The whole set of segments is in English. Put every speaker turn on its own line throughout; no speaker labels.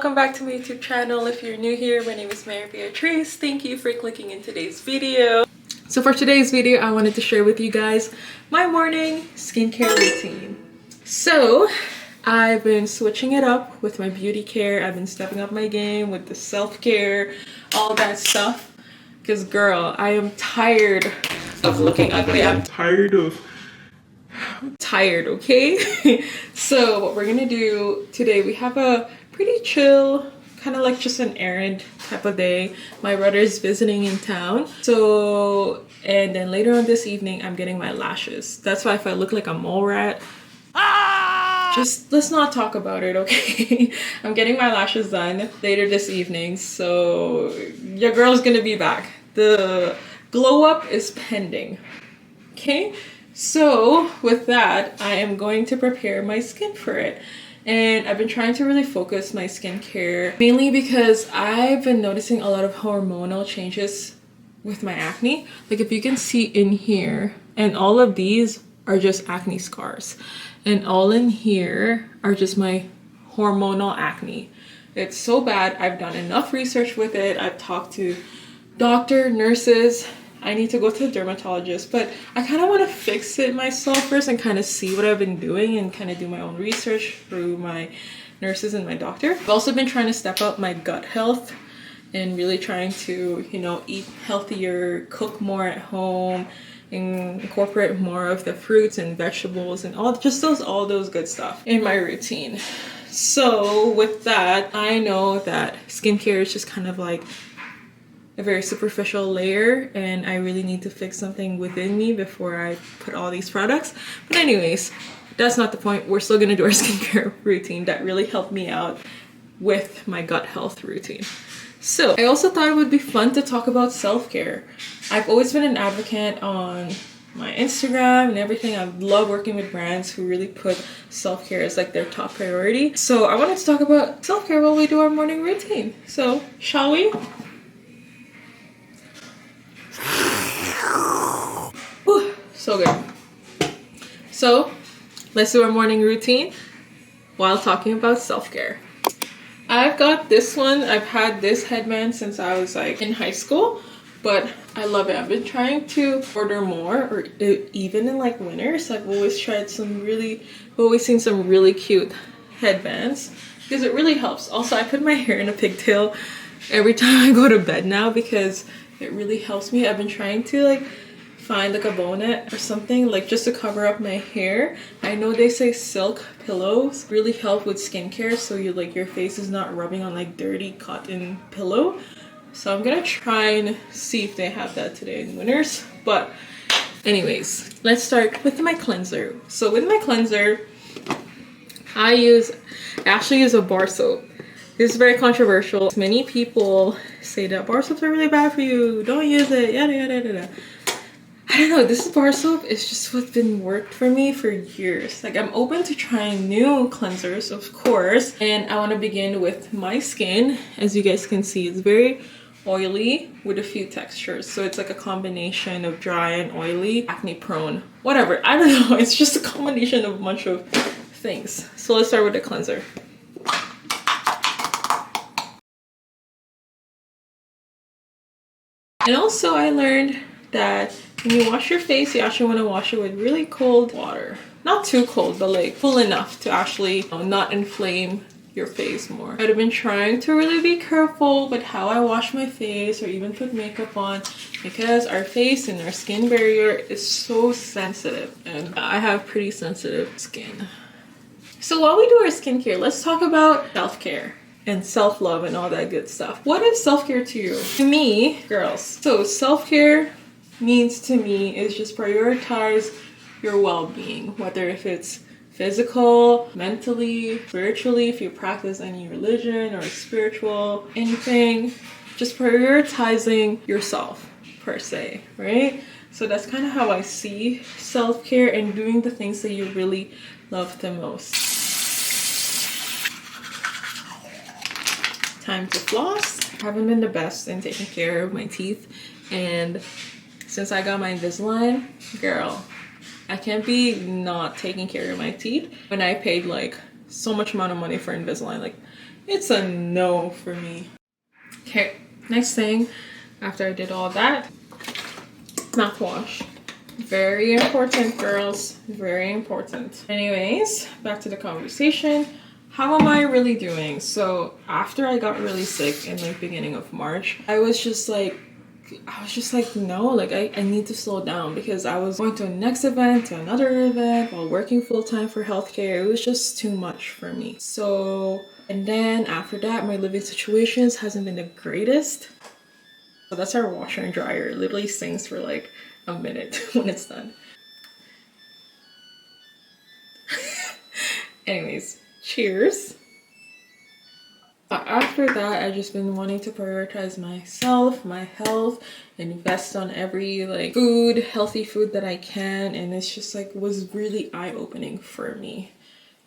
welcome back to my YouTube channel. If you're new here, my name is Maryybeatrice. Thank you for clicking in today's video. So for today's video, I wanted to share with you guys my morning skincare routine. So I've been switching it up with my beauty care. I've been stepping up my game with the self-care, all that stuff. Because girl, I am tired of looking ugly. I'm tired, okay? So what we're gonna do today, we have a pretty chill, kind of like just an errand type of day. My brother's visiting in town, so and then later on this evening I'm getting my lashes. That's why if I look like a mole rat, just let's not talk about it, okay? I'm getting my lashes done later this evening, so your girl's gonna be back. The glow up is pending, okay? So with that, I am going to prepare my skin for it. And I've been trying to really focus my skincare, mainly because I've been noticing a lot of hormonal changes with my acne. Like if you can see in here, and all of these are just acne scars. And all in here are just my hormonal acne. It's so bad. I've done enough research with it. I've talked to doctor, nurses. I need to go to the dermatologist, but I kind of want to fix it myself first and kind of see what I've been doing and kind of do my own research through my nurses and my doctor. I've also been trying to step up my gut health and really trying to, you know, eat healthier, cook more at home, and incorporate more of the fruits and vegetables and all those good stuff in my routine. So with that, I know that skincare is just kind of like a very superficial layer, and I really need to fix something within me before I put all these products. But anyways, that's not the point. We're still gonna do our skincare routine that really helped me out with my gut health routine. So I also thought it would be fun to talk about self-care. I've always been an advocate on my Instagram and everything. I love working with brands who really put self-care as like their top priority. So I wanted to talk about self-care while we do our morning routine. So shall we? Whew, so good. So let's do our morning routine while talking about self-care. I've got this one. I've had this headband since I was like in high school, but I love it. I've been trying to order more, or even in like winters, I've always seen some really cute headbands because it really helps. Also, I put my hair in a pigtail every time I go to bed now because it really helps me. I've been trying to like find like a bonnet or something like just to cover up my hair. I know they say silk pillows really help with skincare, so you like your face is not rubbing on like dirty cotton pillow. So I'm gonna try and see if they have that today in winters. But anyways, let's start with my cleanser. So with my cleanser, I actually use a bar soap. This is very controversial. Many people say that bar soaps are really bad for you. Don't use it, yada yada yada. I don't know, this bar soap is just what's been worked for me for years. Like I'm open to trying new cleansers, of course. And I want to begin with my skin. As you guys can see, it's very oily with a few textures. So it's like a combination of dry and oily, acne prone, whatever. I don't know, it's just a combination of a bunch of things. So let's start with the cleanser. And also I learned that when you wash your face, you actually want to wash it with really cold water. Not too cold, but like cool enough to actually not inflame your face more. I've been trying to really be careful with how I wash my face or even put makeup on, because our face and our skin barrier is so sensitive, and I have pretty sensitive skin. So while we do our skincare, let's talk about self-care and self-love and all that good stuff. What is self-care to you? To me, girls, so self-care means to me is just prioritize your well-being, whether if it's physical, mentally, spiritually, if you practice any religion or spiritual, anything, just prioritizing yourself per se, right? So that's kind of how I see self-care, and doing the things that you really love the most. Time to floss. I haven't been the best in taking care of my teeth, and since I got my Invisalign, girl, I can't be not taking care of my teeth when I paid like so much amount of money for Invisalign. Like It's a no for me. Okay, next thing after I did all that, mouthwash. Very important, girls. Very important. Anyways, back to the conversation. How am I really doing? So after I got really sick in like beginning of March, I was just like, no, like I need to slow down, because I was going to a next event, to another event, while working full-time for healthcare. It was just too much for me. So, and then after that, my living situations hasn't been the greatest. So that's our washer and dryer. It literally sings for like a minute when it's done. Anyways, cheers. After that, I've just been wanting to prioritize myself, my health, invest on every like food, healthy food that I can, and it's just like was really eye-opening for me.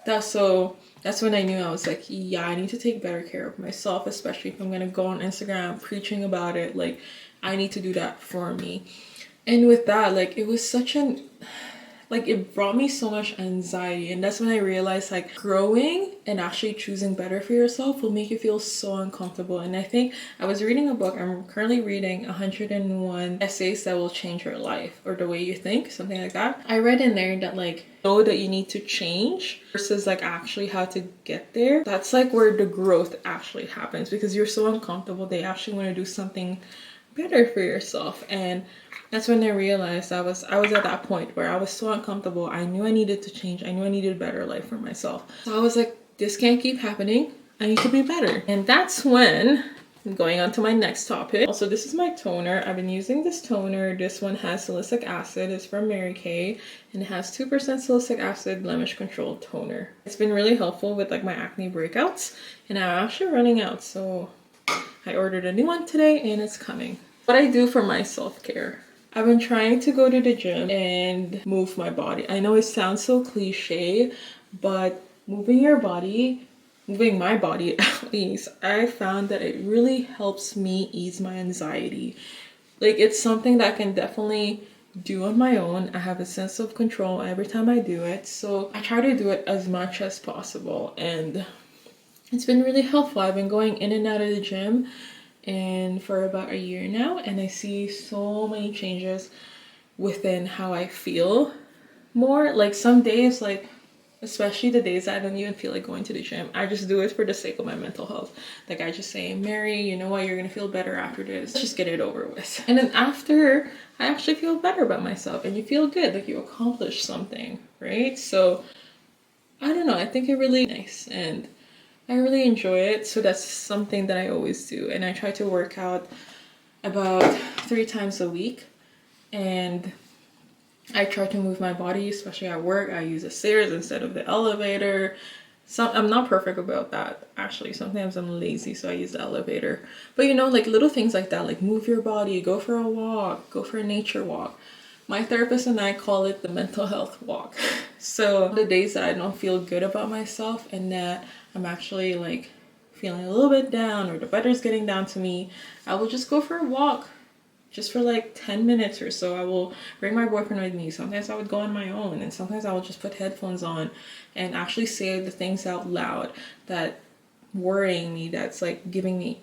That's when I knew I was like, yeah, I need to take better care of myself, especially if I'm gonna go on Instagram preaching about it. Like, I need to do that for me. And with that, like, it was such an like, it brought me so much anxiety, and that's when I realized like growing and actually choosing better for yourself will make you feel so uncomfortable. And I think I was reading a book, I'm currently reading 101 essays that will change your life, or the way you think, something like that. I read in there that like, know that you need to change versus like actually how to get there. That's like where the growth actually happens, because you're so uncomfortable they actually want to do something better for yourself. And that's when I realized I was at that point where I was so uncomfortable. I knew I needed to change. I knew I needed a better life for myself. So I was like, this can't keep happening. I need to be better. And that's when I'm going on to my next topic. Also, this is my toner. I've been using this toner. This one has salicylic acid. It's from Mary Kay, and it has 2% salicylic acid blemish control toner. It's been really helpful with like my acne breakouts, and I'm actually running out. So I ordered a new one today and it's coming. What I do for my self-care. I've been trying to go to the gym and move my body. I know it sounds so cliche, but moving my body at least, I found that it really helps me ease my anxiety. Like, it's something that I can definitely do on my own. I have a sense of control every time I do it. So I try to do it as much as possible, and it's been really helpful. I've been going in and out of the gym and for about a year now, and I see so many changes within how I feel more. Like, some days, like especially the days I don't even feel like going to the gym, I just do it for the sake of my mental health. Like, I just say, Mary, you know what, you're gonna feel better after this, just get it over with. And then after, I actually feel better about myself, and you feel good, like you accomplished something, right? So I don't know, I think it really nice, and I really enjoy it. So that's something that I always do. And I try to work out about 3 times a week. And I try to move my body, especially at work. I use the stairs instead of the elevator. I'm not perfect about that, actually. Sometimes I'm lazy, so I use the elevator. But you know, like little things like that, like move your body, go for a walk, go for a nature walk. My therapist and I call it the mental health walk. So the days that I don't feel good about myself and that I'm actually like feeling a little bit down, or the weather's getting down to me, I will just go for a walk just for like 10 minutes or so. I will bring my boyfriend with me. Sometimes I would go on my own, and sometimes I will just put headphones on and actually say the things out loud that worrying me, that's like giving me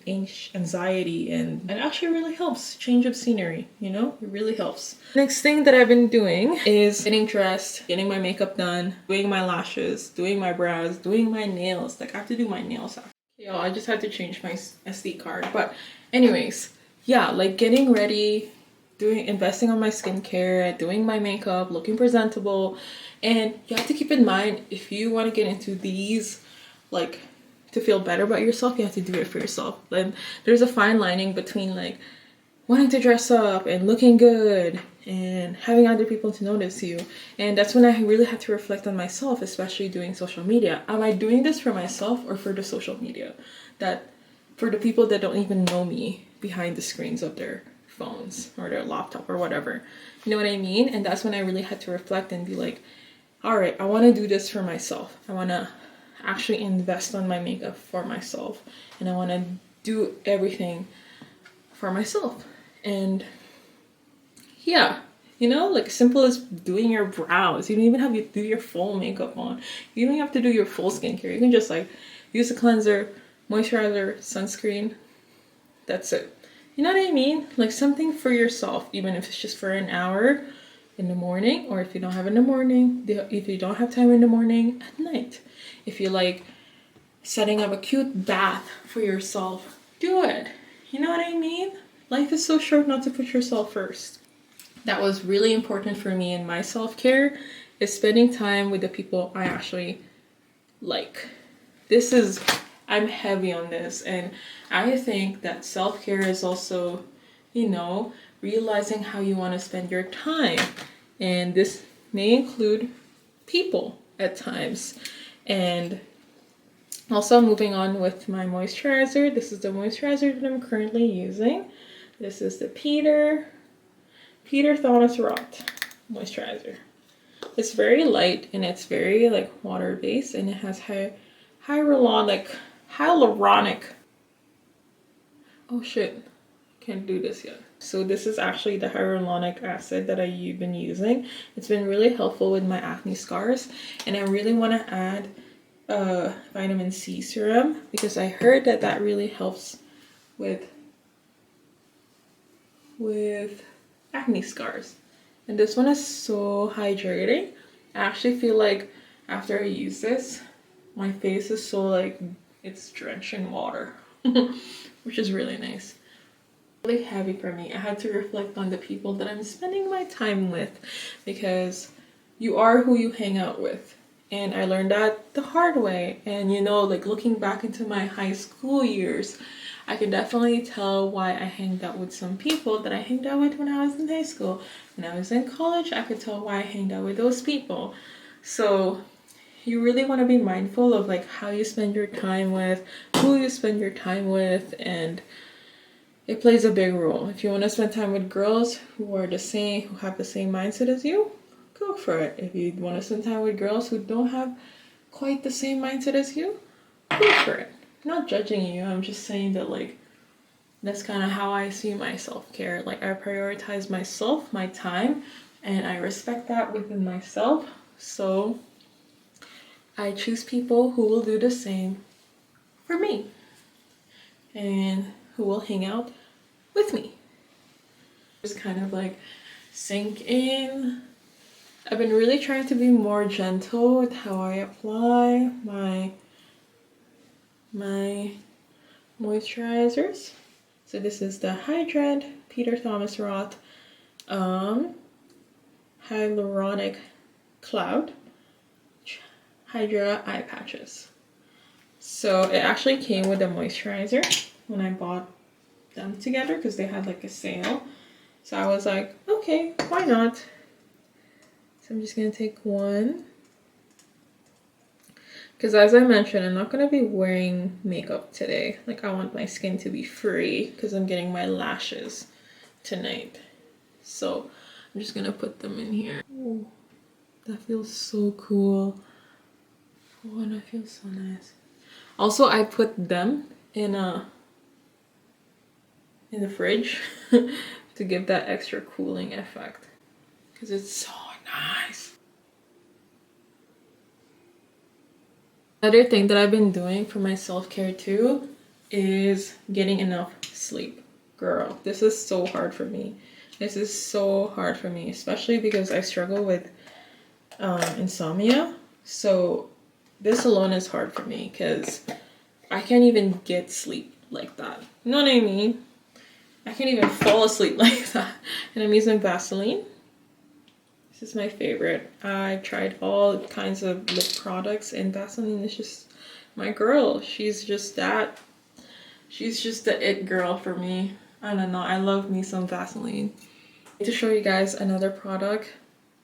anxiety, and it actually really helps. Change of scenery, you know, it really helps. Next thing that I've been doing is getting dressed, getting my makeup done, doing my lashes, doing my brows, doing my nails. Like, I have to do my nails after. Yo, I just had to change my SD card. But anyways, yeah, like getting ready, investing on my skincare, doing my makeup, looking presentable. And you have to keep in mind, if you want to get into these, like, to feel better about yourself, you have to do it for yourself. And there's a fine lining between like wanting to dress up and looking good and having other people to notice you. And that's when I really had to reflect on myself, especially doing social media. Am I doing this for myself or for the social media? That for the people that don't even know me behind the screens of their phones or their laptop or whatever. You know what I mean? And that's when I really had to reflect and be like, all right, I want to do this for myself. I want to actually invest on my makeup for myself, and I want to do everything for myself. And yeah, you know, like simple as doing your brows. You don't even have to do your full makeup on. You don't have to do your full skincare. You can just like use a cleanser, moisturizer, sunscreen. That's it. You know what I mean? Like something for yourself, even if it's just for an hour in the morning, or if you don't have in the morning, if you don't have time in the morning, at night. If you like setting up a cute bath for yourself, do it. You know what I mean? Life is so short not to put yourself first. That was really important for me in my self-care, is spending time with the people I actually like. I'm heavy on this, and I think that self-care is also, you know, realizing how you want to spend your time. And this may include people at times. And also moving on with my moisturizer. This is the moisturizer that I'm currently using. This is the Peter Thomas Roth moisturizer. It's very light and it's very like water based, and it has hyaluronic. Oh shit, can't do this yet. So this is actually the hyaluronic acid that I've been using. It's been really helpful with my acne scars, and I really want to add vitamin C serum because I heard that that really helps with acne scars. And this one is so hydrating. I actually feel like after I use this, my face is so like it's drenched in water, which is really nice. Really heavy for me. I had to reflect on the people that I'm spending my time with, because you are who you hang out with. And I learned that the hard way. And you know, like looking back into my high school years, I can definitely tell why I hanged out with some people that I hanged out with when I was in high school. When I was in college, I could tell why I hanged out with those people. So you really want to be mindful of like how you spend your time with, who you spend your time with, and it plays a big role. If you want to spend time with girls who are the same, who have the same mindset as you, go for it. If you want to spend time with girls who don't have quite the same mindset as you, go for it. I'm not judging you. I'm just saying that like that's kind of how I see my self-care. Like I prioritize myself, my time, and I respect that within myself. So I choose people who will do the same for me and who will hang out with me. Just kind of like sink in. I've been really trying to be more gentle with how I apply my moisturizers. So this is the Hydrant Peter Thomas Roth Hyaluronic Cloud Hydra Eye Patches. So it actually came with a moisturizer when I bought them together because they had like a sale. So I was like, okay, why not? So I'm just gonna take one. Because as I mentioned, I'm not going to be wearing makeup today. Like I want my skin to be free because I'm getting my lashes tonight. So I'm just going to put them in here. Ooh, that feels so cool. Oh, and that feels so nice. Also, I put them in the fridge to give that extra cooling effect because it's so nice. Another thing that I've been doing for my self-care too is getting enough sleep. Girl, this is so hard for me. This is so hard for me, especially because I struggle with insomnia. So this alone is hard for me because I can't even get sleep like that. You know what I mean? I can't even fall asleep like that. And I'm using Vaseline. This is my favorite. I tried all kinds of lip products, and Vaseline is just my girl. She's just the it girl for me. I don't know. I love me some Vaseline. To show you guys another product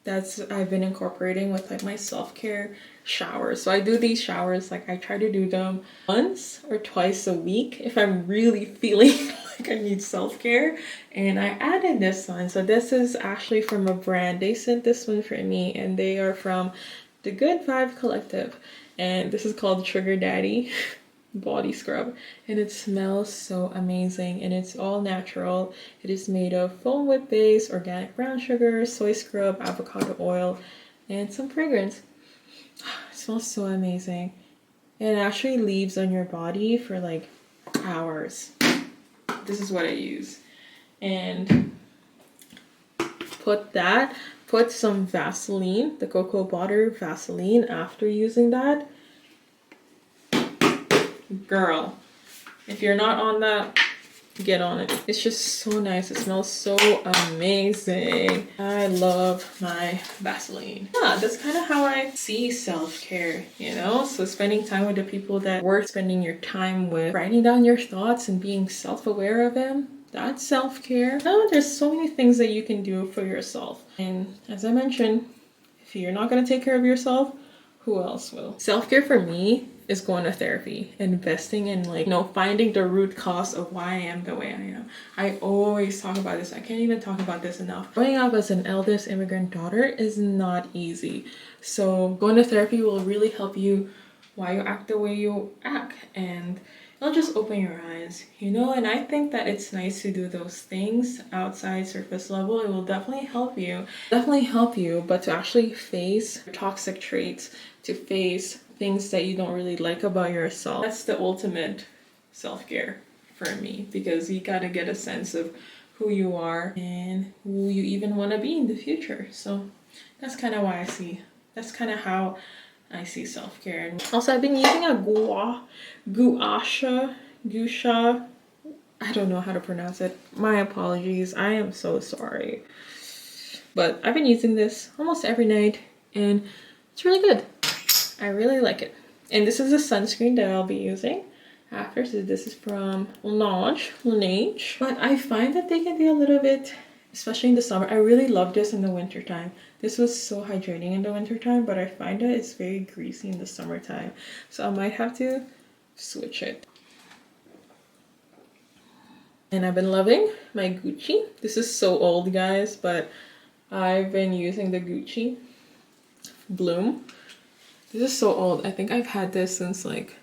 that's I've been incorporating with like my self-care showers. So I do these showers, like I try to do them once or twice a week if I'm really feeling like I need self-care. And I added this one. So this is actually from a brand. They sent this one for me, and they are from the Good Vibe Collective. And this is called Sugar Daddy body scrub, and it smells so amazing, and it's all natural. It is made of foam whip base, organic brown sugar, soy scrub, avocado oil, and some fragrance. It smells so amazing. and it actually leaves on your body for like hours. This is what I use. And put some Vaseline, the cocoa butter Vaseline after using that. Girl, if you're not on that, get on it. It's just so nice. It smells so amazing. I love my Vaseline. Yeah, that's kind of how I see self-care, you know? So spending time with the people that worth spending your time with, writing down your thoughts and being self-aware of them, that's self-care. Now there's so many things that you can do for yourself. And as I mentioned, if you're not going to take care of yourself, who else will? Self-care for me is going to therapy, investing in, like, you know, finding the root cause of why I am the way I am. I always talk about this. I can't even talk about this enough. Growing up as an eldest immigrant daughter is not easy. So going to therapy will really help you why you act the way you act, and it'll just open your eyes, you know? And I think that it's nice to do those things outside surface level. It will definitely help you. But to actually face toxic traits, to face things that you don't really like about yourself, that's the ultimate self-care for me, because you gotta get a sense of who you are and who you even want to be in the future. So that's kind of why that's kind of how I see self-care. And also, I've been using a gusha, I don't know how to pronounce it. My apologies, I am so sorry. But I've been using this almost every night and it's really good. I really like it. And this is a sunscreen that I'll be using after. So this is from Laneige. But I find that they can be a little bit, especially in the summer. I really love this in the winter time. This was so hydrating in the winter time, but I find that it's very greasy in the summertime. So I might have to switch it. And I've been loving my Gucci. This is so old, guys, but I've been using the Gucci Bloom. This is so old. I think I've had this since like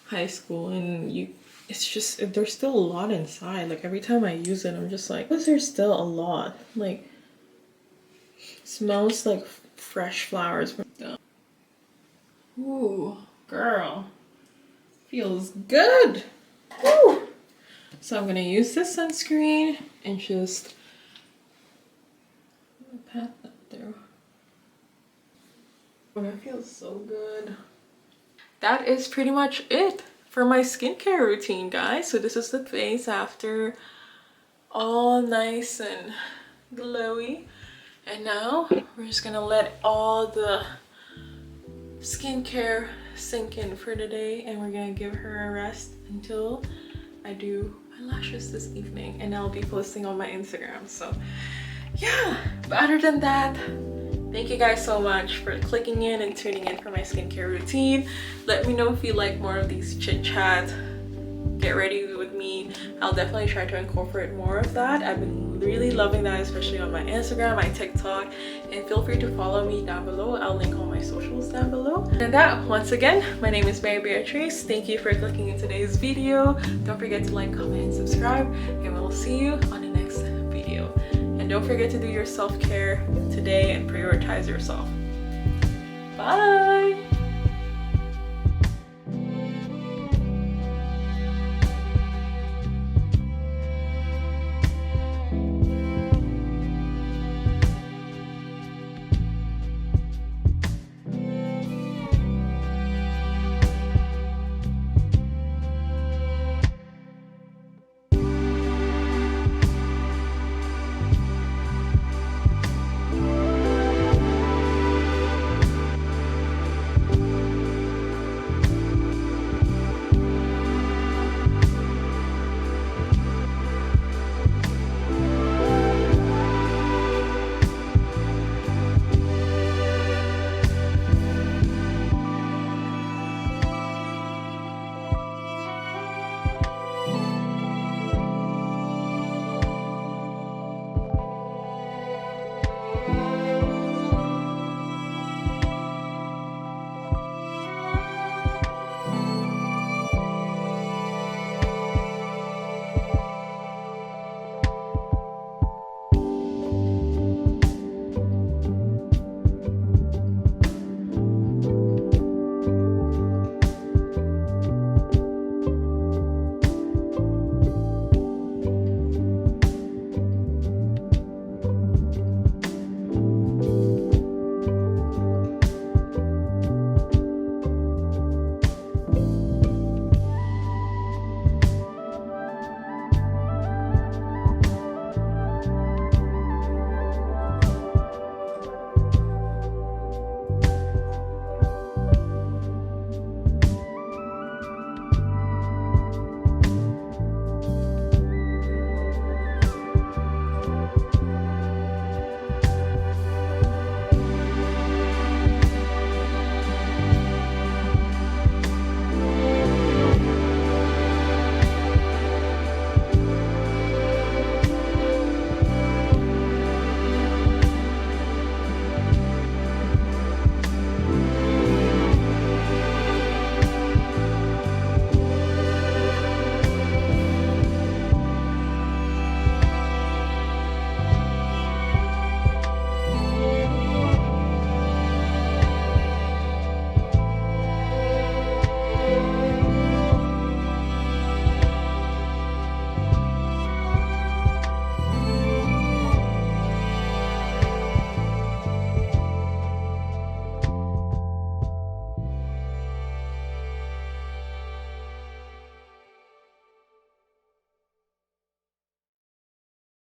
high school, and it's just, there's still a lot inside. Like every time I use it, I'm just like, why is there still a lot? Like, smells like fresh flowers. Ooh, girl, feels good. Woo. So I'm gonna use this sunscreen and just pat that there. Oh, that feels so good. That is pretty much it for my skincare routine, guys. So this is the face after, all nice and glowy. And now we're just gonna let all the skincare sink in for the day, and we're gonna give her a rest until I do my lashes this evening, and I'll be posting on my Instagram. So yeah, but other than that, thank you guys so much for clicking in and tuning in for my skincare routine. Let me know if you like more of these chit chat, get ready with me. I'll definitely try to incorporate more of that. I've been really loving that, especially on my Instagram, my TikTok, and feel free to follow me down below. I'll link all my socials down below. And that, once again, my name is Maryybeatrice. Thank you for clicking in today's video. Don't forget to like, comment, and subscribe, and we'll see you on the next video. And don't forget to do your self-care today and prioritize yourself. Bye!